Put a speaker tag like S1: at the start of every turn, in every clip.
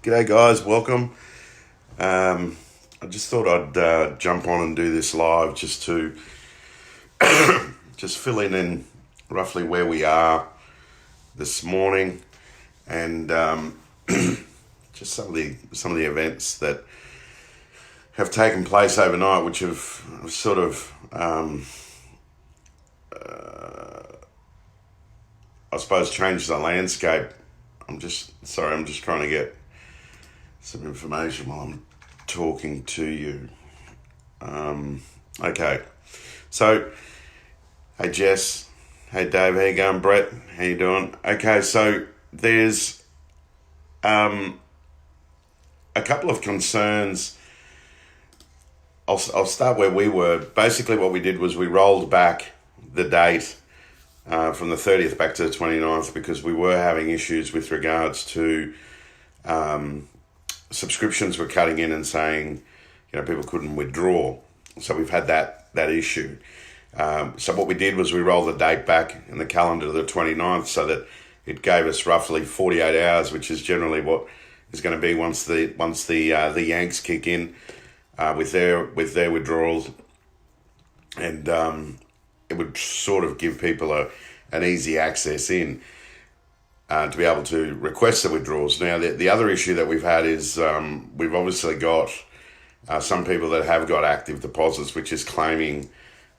S1: G'day, guys. Welcome. I just thought I'd jump on and do this live just to just fill in roughly where we are this morning and just some of the events that have taken place overnight, which have sort of I suppose changed the landscape. I'm just trying to get some information while I'm talking to you. Okay, so hey Jess, hey Dave, how you going? Brett, how you doing? Okay, so there's a couple of concerns. I'll start where we were. Basically, what we did was we rolled back the date from the 30th back to the 29th because we were having issues with regards to subscriptions were cutting in and saying, people couldn't withdraw. So we've had that issue. So what we did was we rolled the date back in the calendar to the 29th so that it gave us roughly 48 hours, which is generally what is going to be once the Yanks kick in with their withdrawals, and it would sort of give people an easy access in to be able to request the withdrawals. Now, the other issue that we've had is we've obviously got some people that have got active deposits, which is claiming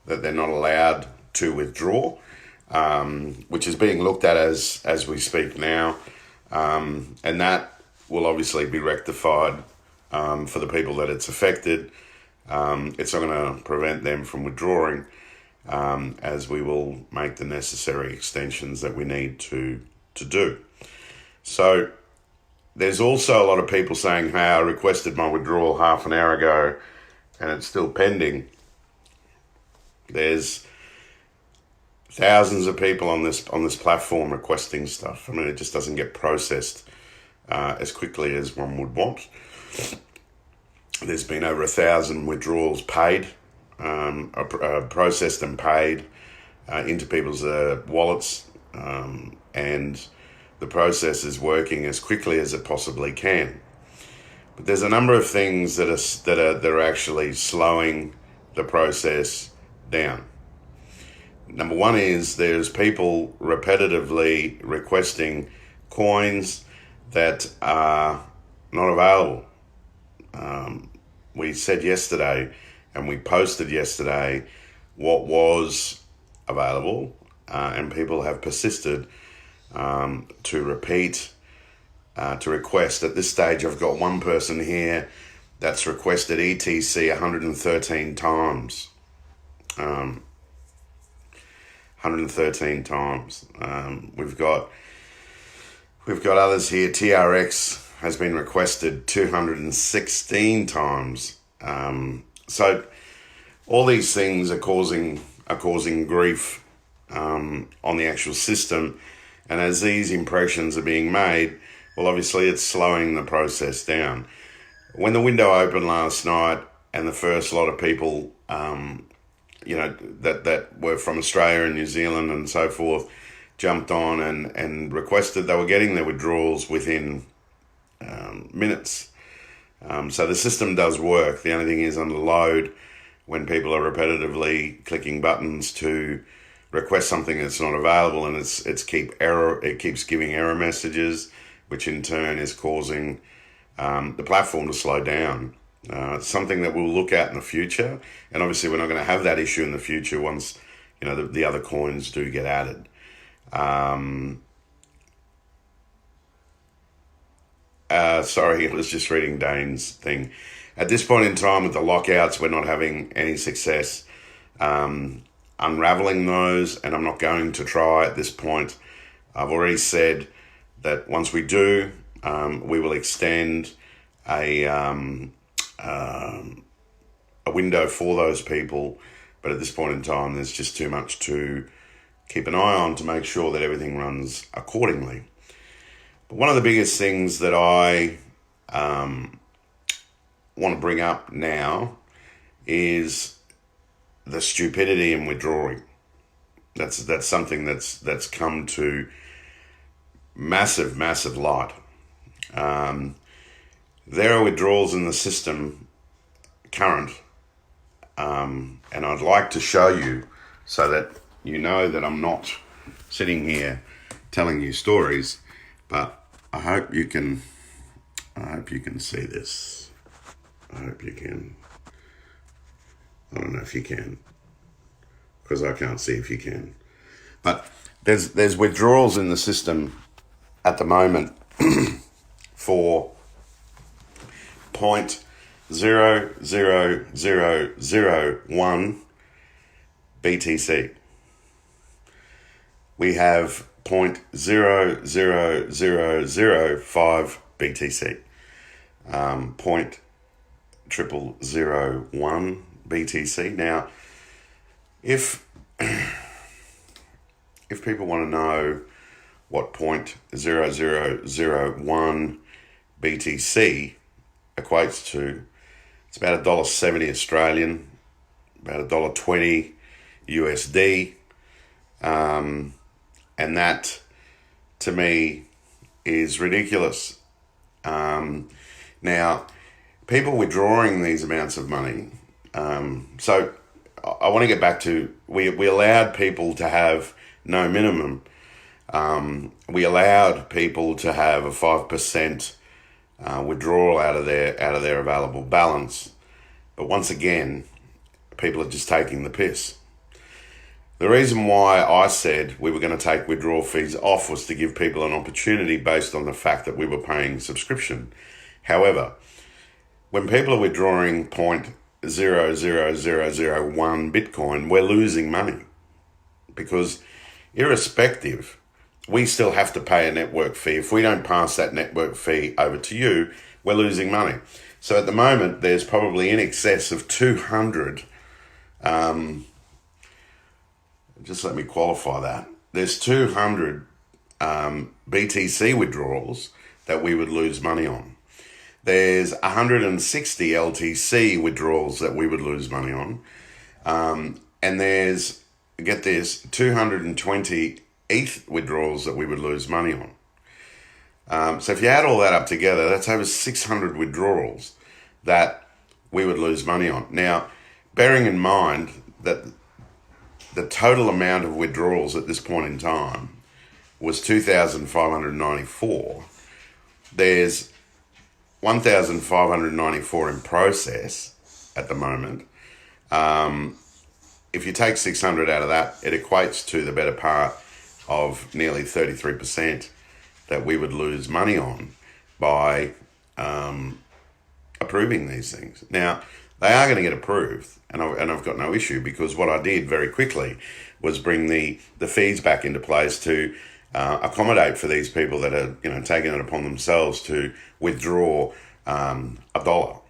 S1: that they're not allowed to withdraw, which is being looked at as we speak now, and that will obviously be rectified for the people that it's affected. It's not going to prevent them from withdrawing, as we will make the necessary extensions that we need to do. So there's also a lot of people saying, hey, I requested my withdrawal half an hour ago and it's still pending. There's thousands of people on this platform requesting stuff. I mean, it just doesn't get processed as quickly as one would want. There's been over 1,000 withdrawals paid, processed and paid into people's wallets, and the process is working as quickly as it possibly can. But there's a number of things that are actually slowing the process down. Number one is there's people repetitively requesting coins that are not available. We said yesterday, and we posted yesterday what was available, and people have persisted to repeat, to request. At this stage, I've got one person here that's requested ETC 113 times. 113 times. We've got others here. TRX has been requested 216 times. So all these things are causing grief on the actual system, and as these impressions are being made, well, obviously it's slowing the process down. When the window opened last night, and the first lot of people, that were from Australia and New Zealand and so forth, jumped on and requested, they were getting their withdrawals within minutes. So the system does work. The only thing is under load when people are repetitively clicking buttons to request something that's not available, and it keeps giving error messages, which in turn is causing the platform to slow down. It's something that we'll look at in the future, and obviously we're not going to have that issue in the future once the other coins do get added. Sorry, I was just reading Dane's thing. At this point in time with the lockouts, we're not having any success unraveling those, and I'm not going to try at this point. I've already said that once we do, we will extend a window for those people, but at this point in time, there's just too much to keep an eye on to make sure that everything runs accordingly. But one of the biggest things that I want to bring up now is the stupidity in withdrawing. That's something that's come to massive light. There are withdrawals in the system current, and I'd like to show you so that you know that I'm not sitting here telling you stories, but I hope you can see this. I hope you can. I don't know if you can, because I can't see if you can. But there's withdrawals in the system at the moment for 0.00001 BTC. We have 0.00005 BTC. 0.0001 BTC. Now, if people want to know what 0.0001 BTC equates to, it's about $1.70 Australian, about $1.20 USD, and that to me is ridiculous. Now, people withdrawing these amounts of money. So I want to get back to, we allowed people to have no minimum. We allowed people to have a 5% withdrawal out of their available balance. But once again, people are just taking the piss. The reason why I said we were going to take withdrawal fees off was to give people an opportunity based on the fact that we were paying subscription. However, when people are withdrawing 0.00001 Bitcoin, we're losing money, because irrespective, we still have to pay a network fee. If we don't pass that network fee over to you, we're losing money. So at the moment, there's probably in excess of 200, just let me qualify that. There's 200 BTC withdrawals that we would lose money on. There's 160 LTC withdrawals that we would lose money on. And there's, get this, 220 ETH withdrawals that we would lose money on. So if you add all that up together, that's over 600 withdrawals that we would lose money on. Now, bearing in mind that the total amount of withdrawals at this point in time was 2,594. There's 1,594 in process at the moment. If you take 600 out of that, it equates to the better part of nearly 33% that we would lose money on by approving these things. Now, they are going to get approved, and I've got no issue, because what I did very quickly was bring the fees back into place to accommodate for these people that are taking it upon themselves to withdraw $1.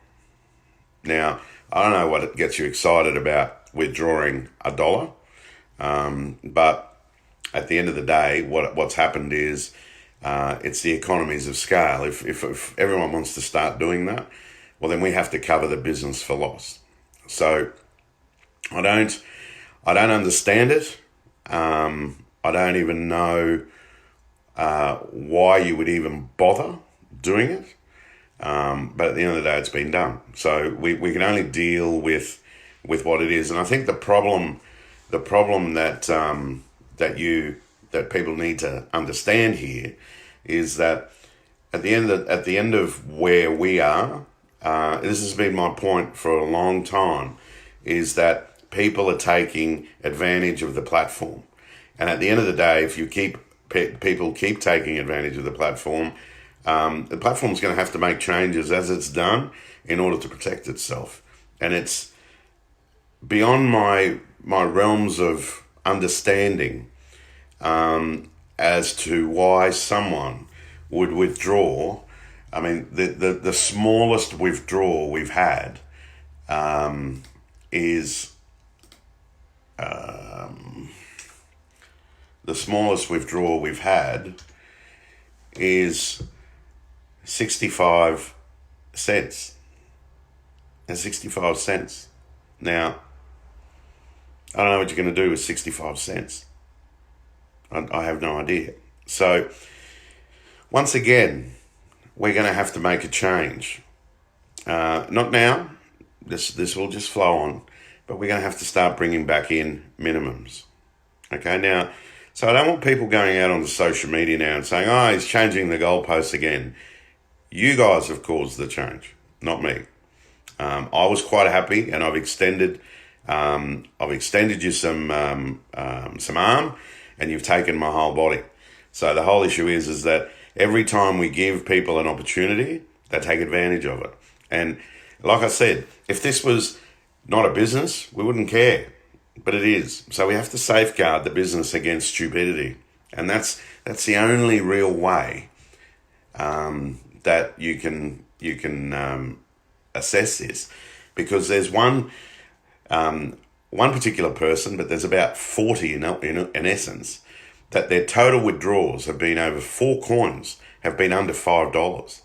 S1: Now, I don't know what gets you excited about withdrawing $1, but at the end of the day, what's happened is it's the economies of scale. If everyone wants to start doing that, well, then we have to cover the business for loss. So I don't understand it. I don't even know why you would even bother doing it. But at the end of the day, it's been done. So we can only deal with what it is. And I think the problem that people need to understand here is that at the end of where we are, this has been my point for a long time, is that people are taking advantage of the platform. And at the end of the day, if you people keep taking advantage of the platform's going to have to make changes as it's done in order to protect itself. And it's beyond my realms of understanding as to why someone would withdraw. I mean, the smallest withdrawal we've had is the smallest withdrawal we've had is 65 cents. And 65 cents. Now, I don't know what you're going to do with 65 cents. I have no idea. So, once again, we're going to have to make a change. Not now. This will just flow on, but we're going to have to start bringing back in minimums. Okay, now, so I don't want people going out onto social media now and saying, "Oh, he's changing the goalposts again." You guys have caused the change, not me. I was quite happy, and I've extended you some arm, and you've taken my whole body. So the whole issue is that every time we give people an opportunity, they take advantage of it. And like I said, if this was not a business, we wouldn't care, but it is. So we have to safeguard the business against stupidity, and that's the only real way that you can assess this, because there's one particular person, but there's about 40 in essence, that their total withdrawals have been over 4 coins, have been under $5.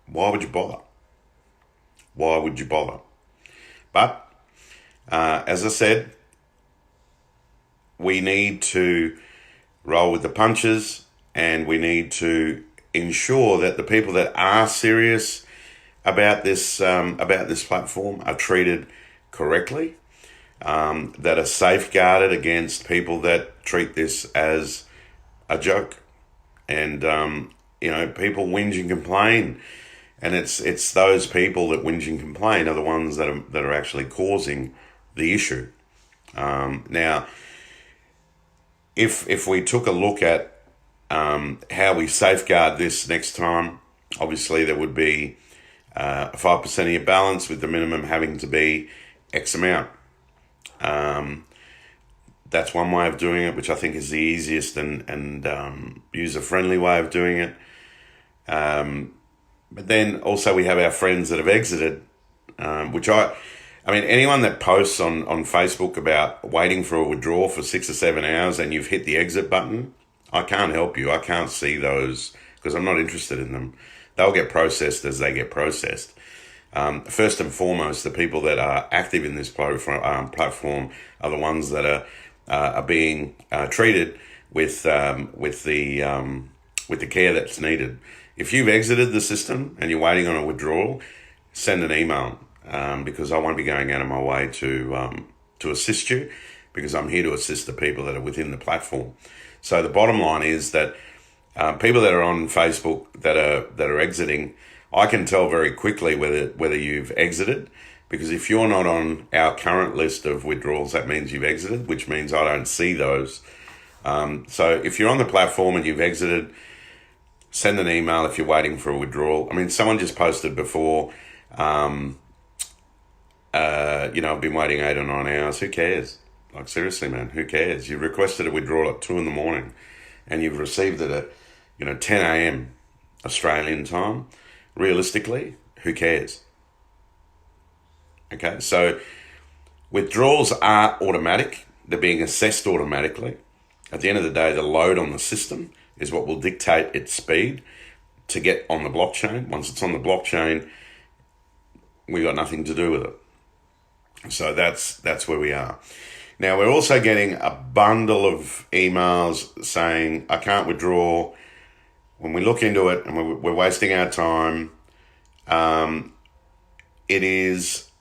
S1: Why would you bother? Why would you bother? But as I said, we need to roll with the punches, and we need to ensure that the people that are serious about this platform are treated correctly, that are safeguarded against people that treat this as a joke. And people whinge and complain, and it's those people that whinge and complain are the ones that are actually causing the issue. Now, if we took a look at how we safeguard this next time, obviously there would be 5% of your balance, with the minimum having to be X amount. That's one way of doing it, which I think is the easiest and user-friendly way of doing it. But then also we have our friends that have exited, which anyone that posts on Facebook about waiting for a withdrawal for 6 or 7 hours and you've hit the exit button, I can't help you. I can't see those because I'm not interested in them. They'll get processed as they get processed. First and foremost, the people that are active in this platform are the ones that are being treated with the care that's needed. If you've exited the system and you're waiting on a withdrawal, send an email, because I won't be going out of my way to assist you, because I'm here to assist the people that are within the platform. So the bottom line is that people that are on Facebook that are exiting, I can tell very quickly whether you've exited, because if you're not on our current list of withdrawals, that means you've exited, which means I don't see those. So if you're on the platform and you've exited, send an email if you're waiting for a withdrawal. Someone just posted before, I've been waiting 8 or 9 hours. Who cares? Like, seriously, man, who cares? You requested a withdrawal at 2 a.m. and you've received it at 10 a.m. Australian time. Realistically, who cares? Okay, so withdrawals are automatic. They're being assessed automatically. At the end of the day, the load on the system is what will dictate its speed to get on the blockchain. Once it's on the blockchain, we got nothing to do with it. So that's where we are. Now, we're also getting a bundle of emails saying, I can't withdraw. When we look into it and we're wasting our time, it is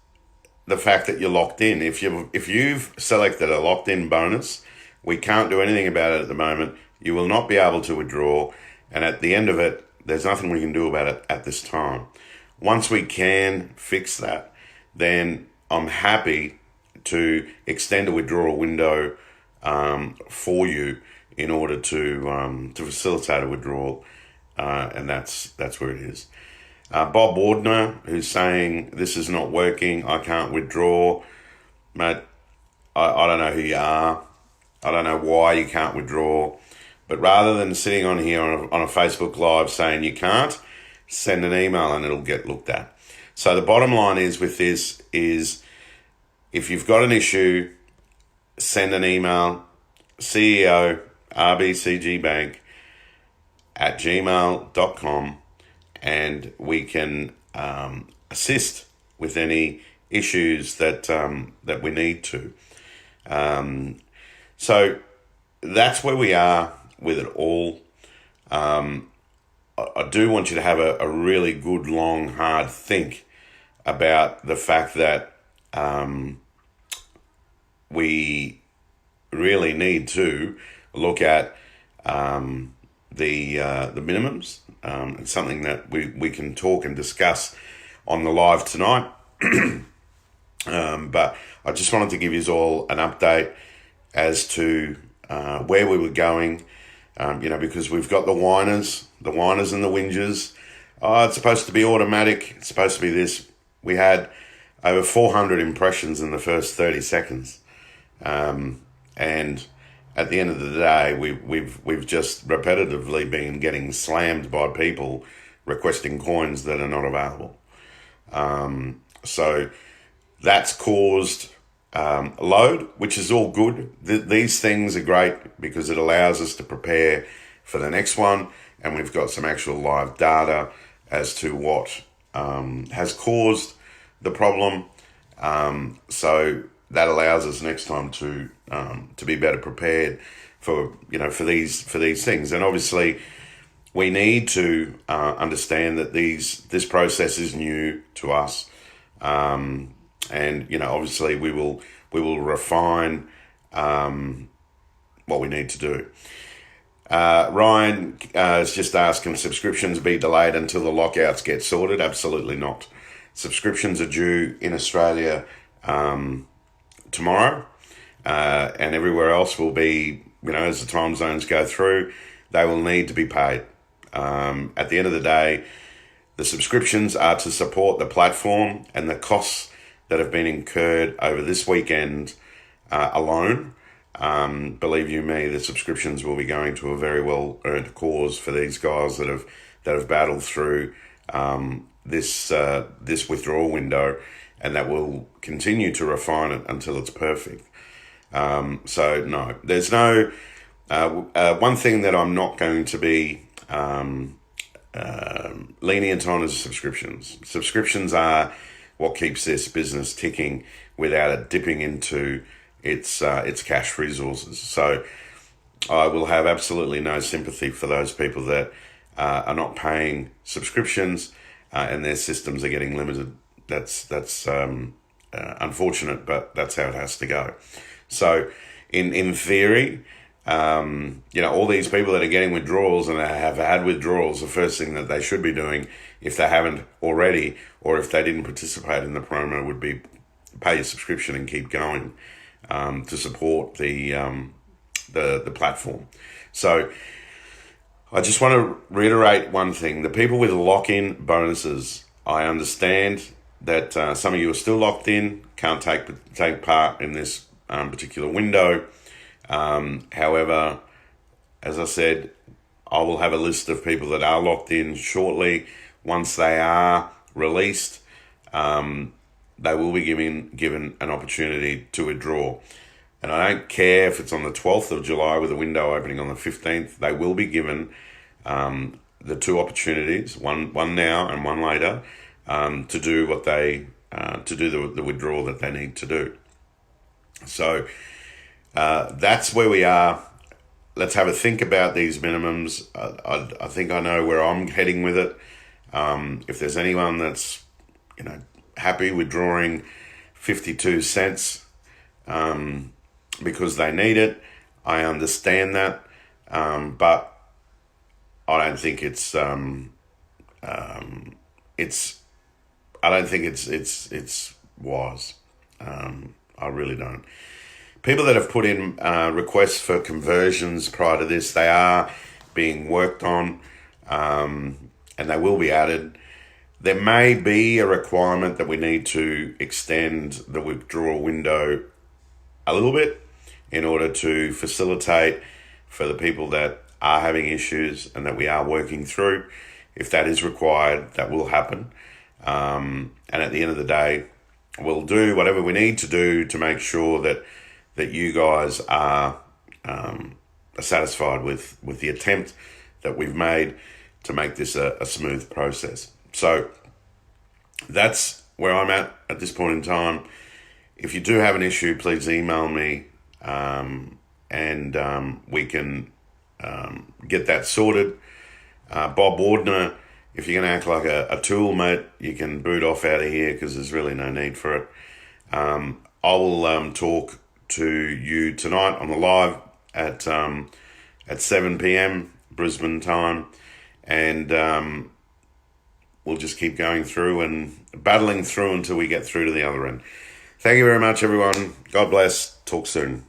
S1: the fact that you're locked in. If you've selected a locked-in bonus, we can't do anything about it at the moment. You will not be able to withdraw, and at the end of it, there's nothing we can do about it at this time. Once we can fix that, then I'm happy to extend a withdrawal window for you in order to facilitate a withdrawal, and that's where it is. Bob Wardner, who's saying this is not working, I can't withdraw, mate. I don't know who you are. I don't know why you can't withdraw. But rather than sitting on here on a Facebook Live saying you can't, send an email and it'll get looked at. So the bottom line is with this is, if you've got an issue, send an email, CEO, rbcgbank @gmail.com, and we can assist with any issues that we need to. So that's where we are with it all. I do want you to have a really good, long, hard think about the fact that we really need to look at the minimums. It's something that we can talk and discuss on the live tonight. But I just wanted to give you all an update as to where we were going. Because we've got the whiners and the whingers. Oh, it's supposed to be automatic. It's supposed to be this. We had over 400 impressions in the first 30 seconds. And at the end of the day, we've just repetitively been getting slammed by people requesting coins that are not available. So that's caused load, which is all good. These things are great because it allows us to prepare for the next one, and we've got some actual live data as to what has caused the problem. So that allows us next time to be better prepared for these things. And obviously, we need to understand that this process is new to us. And obviously we will refine what we need to do. Ryan has just asked, can subscriptions be delayed until the lockouts get sorted? Absolutely not. Subscriptions are due in Australia tomorrow, and everywhere else will be, as the time zones go through, they will need to be paid. At the end of the day, the subscriptions are to support the platform, and the costs that have been incurred over this weekend alone, believe you me, the subscriptions will be going to a very well earned cause for these guys that have battled through this withdrawal window, and that will continue to refine it until it's perfect. So no, there's no one thing that I'm not going to be lenient on is subscriptions. Subscriptions are what keeps this business ticking without it dipping into its cash resources. So I will have absolutely no sympathy for those people that are not paying subscriptions and their systems are getting limited. That's unfortunate, but that's how it has to go. So in theory, all these people that are getting withdrawals and have had withdrawals, the first thing that they should be doing, if they haven't already, or if they didn't participate in the promo, would be pay your subscription and keep going to support the platform. So I just want to reiterate one thing: the people with lock-in bonuses, I understand that some of you are still locked in, can't take part in this particular window. However, as I said, I will have a list of people that are locked in shortly. Once they are released, they will be given an opportunity to withdraw. And I don't care if it's on the 12th of July with a window opening on the 15th. They will be given the two opportunities, one now and one later, to do what they to do the withdrawal that they need to do. So that's where we are. Let's have a think about these minimums. I think I know where I'm heading with it. If there's anyone that's happy with drawing 52 cents because they need it, I understand that, but I don't think it's wise. I really don't. People that have put in requests for conversions prior to this, they are being worked on, and they will be added. There may be a requirement that we need to extend the withdrawal window a little bit in order to facilitate for the people that are having issues and that we are working through. If that is required, that will happen. And at the end of the day, we'll do whatever we need to do to make sure that you guys are satisfied with the attempt that we've made to make this a smooth process. So that's where I'm at this point in time. If you do have an issue, please email me and we can get that sorted. Bob Wardner, if you're going to act like a tool, mate, you can boot off out of here because there's really no need for it. I will talk to you tonight on the live at 7 p.m. Brisbane time, and we'll just keep going through and battling through until we get through to the other end. Thank you very much, everyone. God bless. Talk soon.